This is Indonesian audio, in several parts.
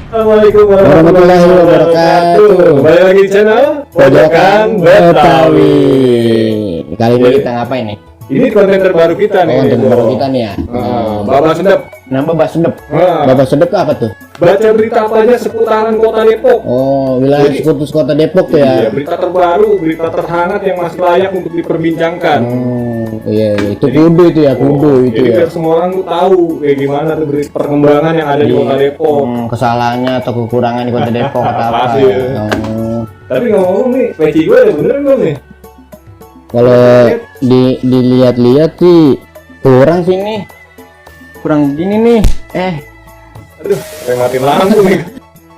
Assalamualaikum warahmatullahi wabarakatuh. Kembali lagi di channel Pojokan Betawi. Kali ini kita ngapain nih? Ini konten terbaru kita nih. Konten terbaru kita nih ya. Bapak Sedep. Nama Bapak Sedep. Ah. Bapak Sedep tuh apa tuh? Baca berita apa aja seputaran kota Depok. Oh, wilayah Jadi- sekutus kota Depok tuh Iya, ya. berita terbaru, berita terhangat yang masih layak untuk diperbincangkan. Iya, itu kudu itu ya, kudu itu Jadi ya. biar semua orang tuh tahu kayak gimana tuh perkembangan yang ada di kota Depok. Kesalahannya atau kekurangan di kota Depok atau apa? Pasti ya. Tapi ngomong nih, peci gue ada bener belum nih? Kalau dilihat-lihat sih kurang sih nih. Kurang gini nih. Aduh, saya matiin lampu nih.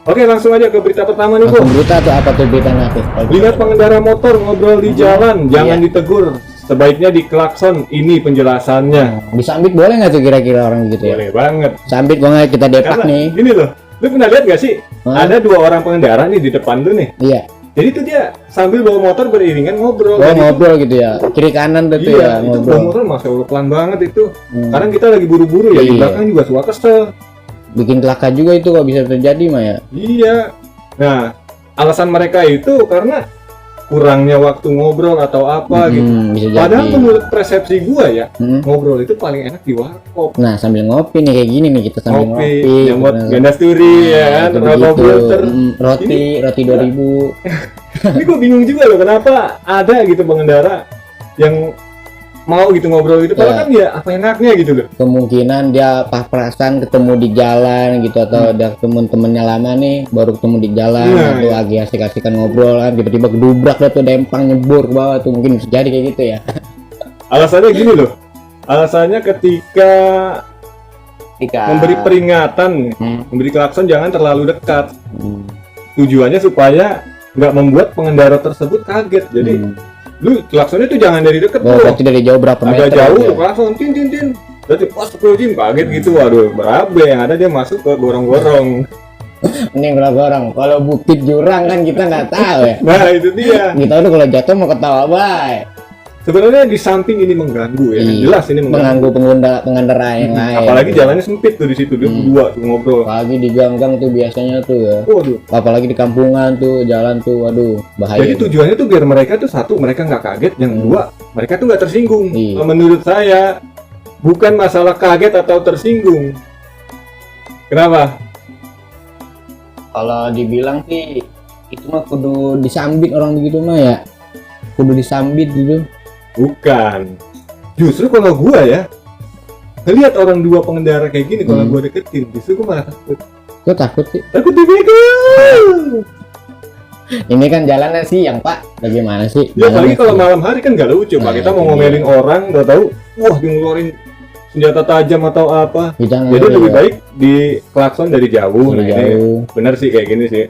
Oke, langsung aja ke berita pertama nih, Bro. Langsung berita tuh apa tuh beritanya tuh? Lihat pengendara motor ngobrol di jalan, jangan ditegur. Sebaiknya diklakson. Ini penjelasannya. Disambit boleh nggak tuh kira-kira orang gitu ya? Boleh banget. Sambit gua nggak kita depak Karena nih. gini loh, lu pernah lihat gak sih? Hah? Ada dua orang pengendara nih di depan lu nih. Iya. Jadi tuh dia sambil bawa motor beriringan ngobrol. Oh, Dan itu- ngobrol gitu ya. Kiri kanan tuh tuh Iya, ya itu bawa ngobrol. motor masya Allah pelan banget itu. Hmm. Sekarang kita lagi buru-buru ya, di Iya. belakang juga suka kesel. Bikin celaka juga itu kok bisa terjadi mah ya. Iya. Nah, alasan mereka itu karena kurangnya waktu ngobrol atau apa gitu. Bisa jadi. Padahal menurut persepsi gua ya, Hmm. ngobrol itu paling enak di warkop. Nah, sambil ngopi nih kayak gini nih kita sambil Ngopi, ngopi. yang buat bener. ganda sturi ya kan, Itu rokok begitu. filter. Roti 2000. Ini gua bingung juga loh kenapa ada gitu pengendara yang mau gitu ngobrol gitu. Padahal Ya. kan ya apa enaknya gitu loh. Kemungkinan dia pas-pasan ketemu di jalan gitu atau ada ketemu temennya lama nih baru ketemu di jalan Nah, atau iya. lagi asik-asikan ngobrol kan tiba-tiba gedubrak dah tuh dempang nyebur ke bawah tuh mungkin bisa jadi kayak gitu ya. Alasannya gini loh. Alasannya ketika memberi peringatan, memberi klakson jangan terlalu dekat. Tujuannya supaya nggak membuat pengendara tersebut kaget. Jadi lu klaksonnya tuh jangan dari deket Oh, bro. berarti dari jauh berapa Agak meter? jauh gitu tuh ya? klakson tin tin tin. Berarti pas 10 jin kaget gitu. Waduh, berabe yang ada dia masuk ke gorong-gorong. Ini gorong. Kalau bukit jurang kan kita nggak tahu ya. Nah, itu dia. Kita udah kalau jatuh mau ketawa baik. Sebenarnya di samping ini mengganggu ya. Iya. Jelas ini mengganggu. Mengganggu pengendara yang lain. Apalagi jalannya sempit tuh di situ dia berdua tuh ngobrol. Apalagi di gang-gang tuh biasanya tuh ya. Waduh. Apalagi di kampungan tuh jalan tuh, waduh bahaya. Jadi tujuannya tuh biar mereka tuh satu mereka nggak kaget, yang kedua mereka tuh nggak tersinggung. Iya. Menurut saya bukan masalah kaget atau tersinggung. Kenapa? Kalau dibilang sih itu mah kudu disambit orang begitu mah ya. Kudu disambit gitu. Bukan. Justru kalau gua ya ngelihat orang dua pengendara kayak gini, kalau gua deketin, justru gua malah takut. Kok takut sih? Takut dibegal. Ini kan jalannya siang, Pak. Bagaimana sih? Ya apalagi Jalannya kalau siang. malam hari kan gak lucu, Pak. Nah, Kita mau itu ngomelin orang, udah tahu, wah dia ngeluarin senjata tajam atau apa. Kita Jadi ngeliat lebih ya, baik di klakson dari jauh. dari Nah, ini jauh. bener sih kayak gini sih.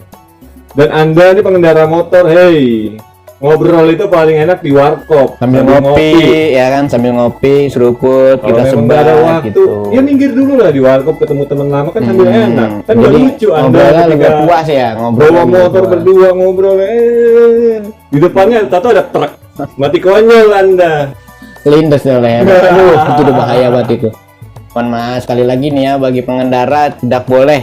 Dan Anda nih pengendara motor, hey, ngobrol itu paling enak di warkop Sambil ngopi, ya kan, sambil ngopi, seruput, Kalau kita memang nggak ada sebar waktu, gitu. ya minggir dulu lah di warkop ketemu teman lama kan sambil enak. Kan nggak Jadi, lucu Anda ngobrolnya lebih ketika puas ya, ngobrol bawa lebih motor puas. berdua ngobrol, di depannya tato ada truk, mati konyol Anda. Lindes ya leher. Aduh, itu udah bahaya banget itu. Mohon maaf sekali lagi nih ya, bagi pengendara tidak boleh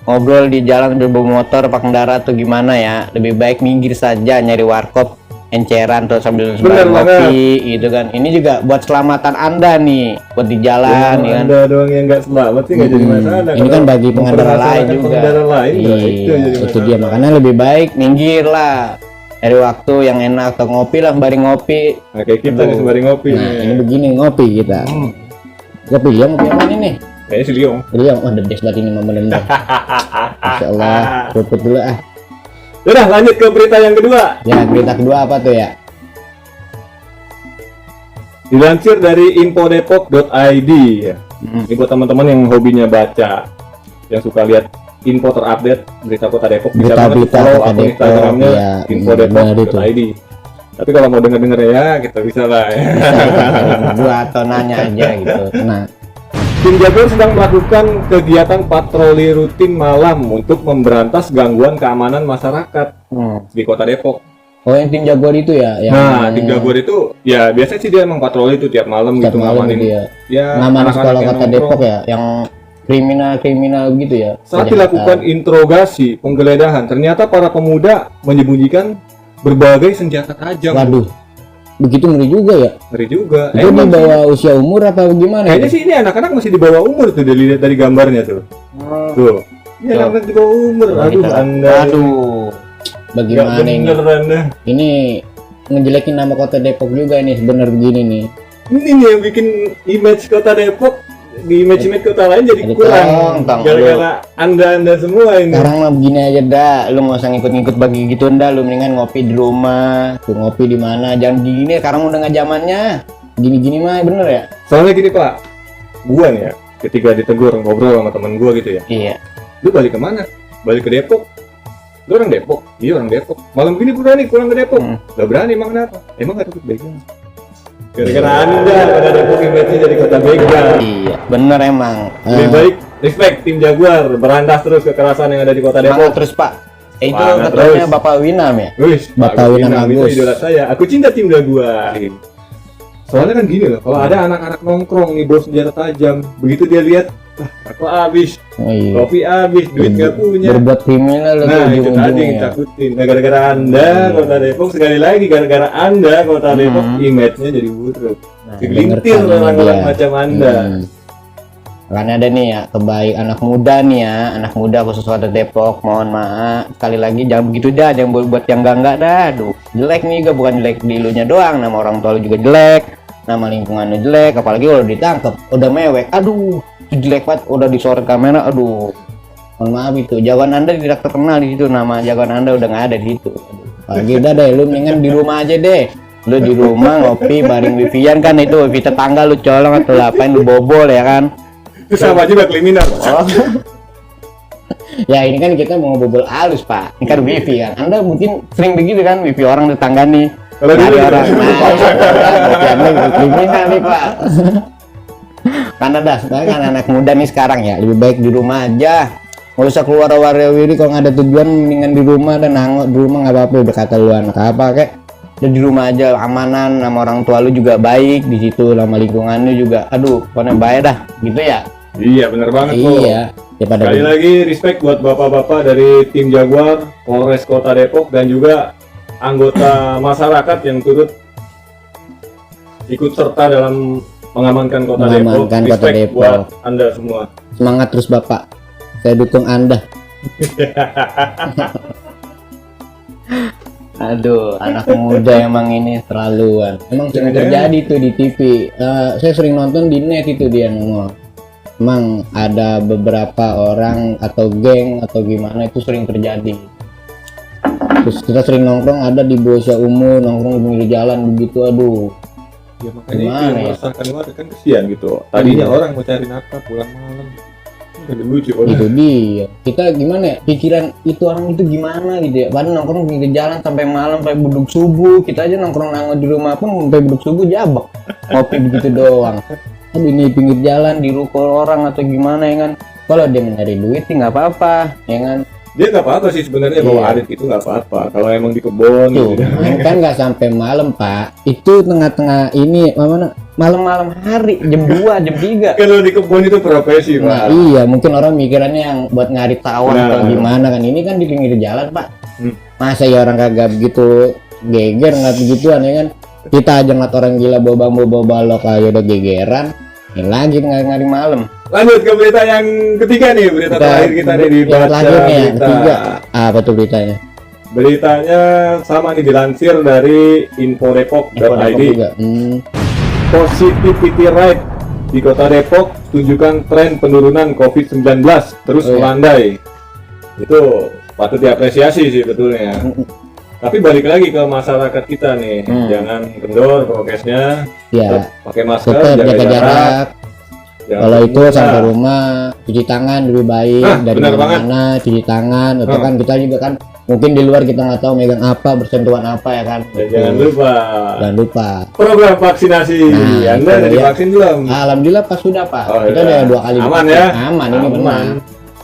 ngobrol di jalan sambil bawa motor pengendara tuh gimana ya, lebih baik minggir saja nyari warkop enceran tuh sambil Bener ngopi gitu kan. Ini juga buat keselamatan Anda nih, buat di jalan ya kan. Anda doang yang nggak selamat sih nggak jadi masalah. Ini kan bagi pengendara lain juga. Pengendara lain, Iya, itu yang jadi itu masalah. dia makanya lebih baik minggir lah. Dari waktu yang enak atau ngopi lah, sembari ngopi. Nah, kayak kita nih sembari ngopi. Nah, nih. ini begini ngopi kita. Ngopi yang ngopi apa ini nih? Kayaknya si Liong. Liang, oh the best banget ini momen bener. Masya Allah, tutup dulu ah. Udah lanjut ke berita yang kedua. Ya, berita kedua apa tuh ya? Dilansir dari infodepok.id ya. Ini buat teman-teman yang hobinya baca, yang suka lihat info terupdate berita Kota Depok, bisa banget Berita-berita follow Kota akun Depok, Instagramnya iya, benar infodepok.id. Tapi kalau mau denger-denger ya kita bisa lah ya. Gua atau nanya aja gitu. Nah, Tim Jabar sedang melakukan kegiatan patroli rutin malam untuk memberantas gangguan keamanan masyarakat di Kota Depok. oh yang tim Jaguar itu ya? Yang Nah, tim Jabar itu ya biasanya sih dia emang patroli itu tiap malam tiap gitu malam ngamanin. gitu ya. Ya, Ngamanin anak-anak sekolah yang Kota nongkrong. Depok ya, yang kriminal gitu ya. Saat dilakukan interogasi, penggeledahan, ternyata para pemuda menyembunyikan berbagai senjata tajam. Waduh, begitu ngeri juga ya. Ngeri juga. Itu di bawah usia umur apa gimana? Kayaknya sih ini anak-anak masih di bawah umur tuh, dilihat dari gambarnya tuh. Tuh. Ini anak-anak di bawah umur. Aduh, Bagaimana ini? Ini ngejelekin nama kota Depok juga ini sebenarnya begini nih. Ini nih yang bikin image kota Depok di image kota lain jadi kurang. Gara-gara anda semua ini. Sekarang mah begini aja dah, lu nggak usah ngikut-ngikut bagi gitu dah, lu mendingan ngopi di rumah, tuh ngopi di mana, jangan gini. Sekarang udah nggak zamannya. Gini-gini mah bener ya. Soalnya gini Pak, gua nih ya, ketika ditegur ngobrol sama temen gua gitu ya. Iya. Lu balik kemana? Balik ke Depok. Lu orang Depok? Iya orang Depok. Malam gini berani pulang ke Depok? Gak berani, emang kenapa? Emang gak takut begal? Gara-gara anda pada Depok image-nya jadi kota begal. Iya, bener emang. Lebih baik respect tim Jaguar, berantas terus kekerasan yang ada di kota Depok. Terus Pak, itu Semangat katanya terus. Bapak Winam ya? Wih, Bapak Winam itu Agus. idola saya. Aku cinta tim Jaguar. Soalnya kan gini loh, kalau ada anak-anak nongkrong nih bawa senjata tajam, begitu dia lihat, aku habis, kopi habis, duit nggak punya. Berbuat kriminal loh. Nah itu tadi yang takutin. Nah gara-gara anda kota Depok, sekali lagi gara-gara anda kota Depok image-nya jadi buruk. Digelintir orang-orang macam anda. Karena ada nih ya, kebaik anak muda nih ya, anak muda khusus kota Depok, mohon maaf sekali lagi jangan begitu dah, jangan buat yang enggak dah. Aduh, jelek nih juga, bukan jelek di ilunya doang, nama orang tua lu juga jelek, nama lingkungannya jelek, apalagi kalau ditangkap udah mewek, aduh itu jelek banget, udah disorot kamera, aduh mohon maaf itu jagoan anda tidak terkenal di situ, nama jagoan anda udah nggak ada di situ. Apalagi udah deh, lu mendingan di rumah aja deh, lu di rumah ngopi bareng wifian kan, itu wifi tetangga lu colong atau apain lu bobol ya kan. Itu sama juga kriminal. Oh. Ya ini kan kita mau bobol halus Pak, ini kan wifi kan, anda mungkin sering begitu kan, wifi orang tetangga nih. Kalau dulu orang, nah, kriminal nih Pak. Karena dah, kan anak muda nih sekarang ya, lebih baik di rumah aja, nggak usah keluar wiri kalau nggak ada tujuan, mendingan di rumah dan nangok di rumah nggak apa-apa. Udah kata lu anak apa kayak, udah di rumah aja amanan, sama orang tua lu juga baik di situ, sama lingkungan lu juga, aduh pokoknya baik dah, gitu ya. Iya benar banget kok. Iya. Sekali lagi respect buat bapak-bapak dari tim Jaguar, Polres Kota Depok dan juga anggota masyarakat yang turut ikut serta dalam mengamankan Kota Depok. Respect buat anda semua. Semangat terus Bapak. Saya dukung Anda. Aduh, anak muda emang ini terlaluan. Emang sering terjadi tuh di TV. Saya sering nonton di net itu dia ngomong. Emang ada beberapa orang atau geng atau gimana itu sering terjadi. Terus kita sering nongkrong ada di bawah usia umur, nongkrong di pinggir jalan begitu, aduh. Ya makanya itu yang merasakan warga kan kesian gitu. Tadinya orang mau cari nafkah pulang malam. Kan lucu itu dia. Kita gimana ya? Pikiran itu orang itu gimana gitu ya. Padahal nongkrong di pinggir jalan sampai malam, sampai buduk subuh. Kita aja nongkrong di rumah pun sampai buduk subuh jabak. Ngopi begitu doang. Aduh ini pinggir jalan di ruko orang atau gimana ya kan. Kalau dia mencari duit sih nggak apa-apa ya kan. Dia nggak apa-apa sih sebenarnya bawa arit itu nggak apa-apa. Kalau emang di kebun gitu. Kan nggak sampai malam Pak. Itu tengah-tengah ini mana malam-malam hari jam 2 jam 3. Kalau di kebun itu profesi Pak. Nah, iya mungkin orang mikirannya yang buat ngarit tawon atau gimana kan. Ini kan di pinggir jalan Pak. Masa ya orang kagak begitu geger nggak begituan ya kan. Kita aja ngeliat orang gila bawa bambu bawa balok aja udah gegeran. Ini lagi ngari malam. Lanjut ke berita yang ketiga nih, berita terakhir kita nih dibaca ketiga. Apa tuh beritanya? Beritanya sama nih dilansir dari infodepok.id. Positivity rate di Kota Depok tunjukkan tren penurunan COVID-19 terus melandai. Itu patut diapresiasi sih betulnya. Tapi balik lagi ke masyarakat kita nih, jangan kendor prokesnya, ya, pakai masker, jaga jarak. Kalau itu sampai rumah cuci tangan lebih baik dari mana cuci tangan. Atau kan kita juga kan mungkin di luar kita nggak tahu megang apa, bersentuhan apa ya kan. Jangan lupa. Program vaksinasi. Anda udah divaksin belum? Alhamdulillah pas sudah Pak. Kita udah 2 kali. Aman ya? Aman ini benar.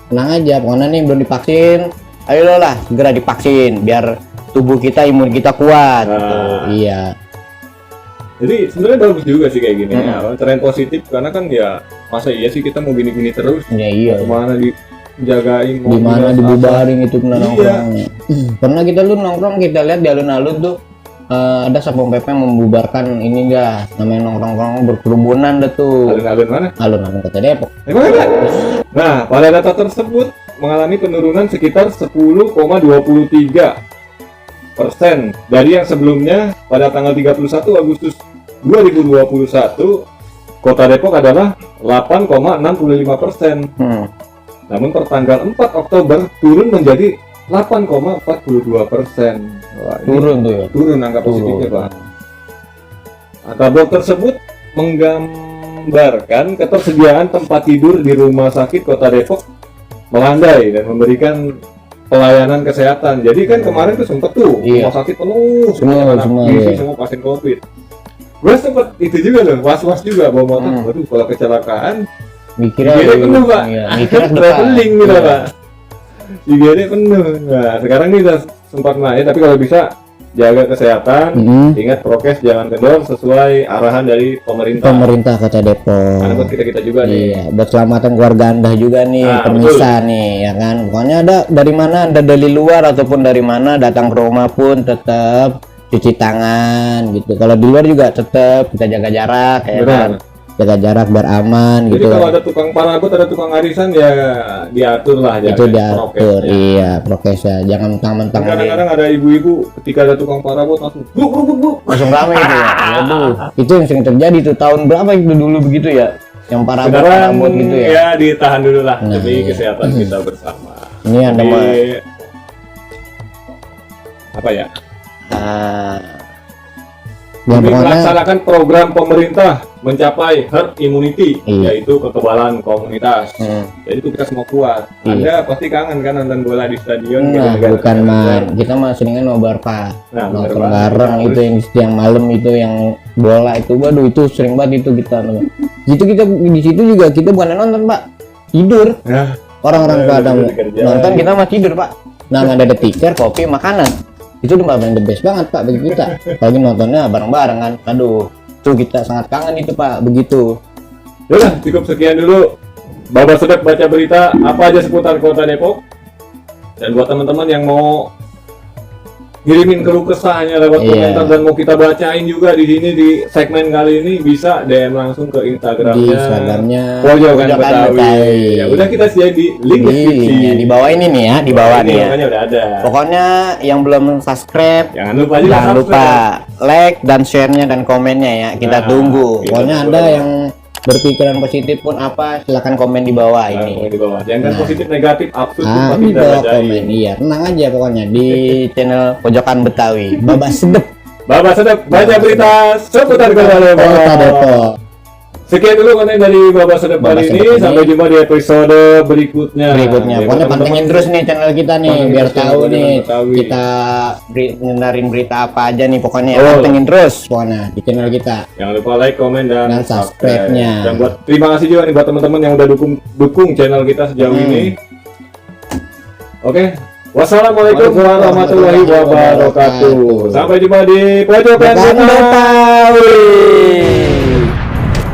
Tenang aja, pokoknya nih belum divaksin. Ayo lah segera divaksin biar tubuh kita, imun kita kuat. Iya. Jadi sebenarnya bagus juga sih kayak gini ya, tren positif karena kan ya masa iya sih kita mau gini-gini terus? Ya iya. Kemana dijagain? Di mana dibubarin itu Iya. nongkrongnya. Pernah kita lu nongkrong kita lihat di alun-alun tuh ada Satpol PP yang membubarkan ini gas namanya nongkrong berkerubunan dah tuh. Alun-alun mana? Alun-alun Kota Depok. Emang ada? Nah, pada data tersebut mengalami penurunan sekitar 10,23% dari yang sebelumnya pada tanggal 31 Agustus 2021 Kota Depok adalah 8,65%. Namun per tanggal 4 Oktober turun menjadi 8,42%. Turun tuh ya. Turun angka positifnya, Pak. Tabel tersebut menggambarkan ketersediaan tempat tidur di rumah sakit Kota Depok melandai dan memberikan pelayanan kesehatan. Jadi kan kemarin tuh sempet tuh rumah sakit penuh semua semua pasien COVID. Gue sempet itu juga loh, was-was juga bawa motor. Waduh, kalau kecelakaan mikirnya penuh, Pak. Mikirnya traveling gitu, Pak. IGD penuh. Nah, sekarang ini udah sempat naik, tapi kalau bisa jaga kesehatan, ingat prokes, jangan kendor sesuai arahan dari pemerintah Kota Depok. Karena buat kita juga nih. Iya, buat keselamatan keluarga Anda juga nih, pemirsa nih, ya kan. Pokoknya ada dari mana, Anda dari luar ataupun dari mana datang ke rumah pun tetap cuci tangan gitu. Kalau di luar juga tetap kita jaga jarak, ya kan. Jaga jarak biar aman. Jadi gitu. Kalau ada tukang parabot, ada tukang arisan ya diatur lah. Itu diatur, iya prokesnya. Jangan mentang-mentang. Kadang-kadang ada ibu-ibu ketika ada tukang parabot langsung bu. Langsung ramai itu ya. Aduh, itu yang sering terjadi tuh tahun berapa itu dulu begitu ya? Yang parabot gitu ya. Ya ditahan dulu lah demi kesehatan kita bersama. Ini Anda apa ya? Melaksanakan program pemerintah mencapai herd immunity, yaitu kekebalan komunitas. Jadi itu kita semua kuat. Anda pasti kangen kan nonton bola di stadion? Nah, bukan man, kita mah seringan nobar Pak. Nonton bareng itu yang siang malam itu yang bola itu, waduh itu sering banget itu kita. Gitu kita di situ juga kita bukan nonton Pak, tidur. Orang-orang pada nonton kita mah tidur Pak. Nah nggak ada tiket, kopi, makanan. Itu udah paling the best banget Pak bagi kita. Apalagi nontonnya bareng-bareng kan. Aduh, tuh kita sangat kangen itu Pak begitu. Udah cukup sekian dulu. Baba Sedap baca berita apa aja seputar Kota Depok. Dan buat teman-teman yang mau ngirimin keluh kesahnya lewat komentar dan mau kita bacain juga di sini di segmen kali ini, bisa DM langsung ke Instagramnya Pojokan Betawi. Ya udah kita sediain di link deskripsi di bawah ini nih ya, di bawah nih ya. Udah ada. Pokoknya yang belum subscribe jangan lupa like dan share-nya dan komennya ya. Kita tunggu. Pokoknya Anda yang berpikiran positif pun apa, silakan komen di bawah ini. Di bawah. Jangan positif negatif, absurd di bawah komen. Iya, tenang aja pokoknya di channel Pojokan Betawi. Baba Sedap baca berita seputar Kota Depok. Sekian dulu konten dari Baba Sedap kali ini. Sampai jumpa di episode berikutnya. Pokoknya pantengin terus nih channel kita nih, biar tahu nih kita ngendarin berita apa aja nih. Pokoknya pantengin terus pokoknya di channel kita. Jangan lupa like, komen, dan subscribe-nya. Dan terima kasih juga nih buat teman-teman yang udah dukung channel kita sejauh ini. Oke. Wassalamualaikum warahmatullahi wabarakatuh. Sampai jumpa di Pojokan Betawi.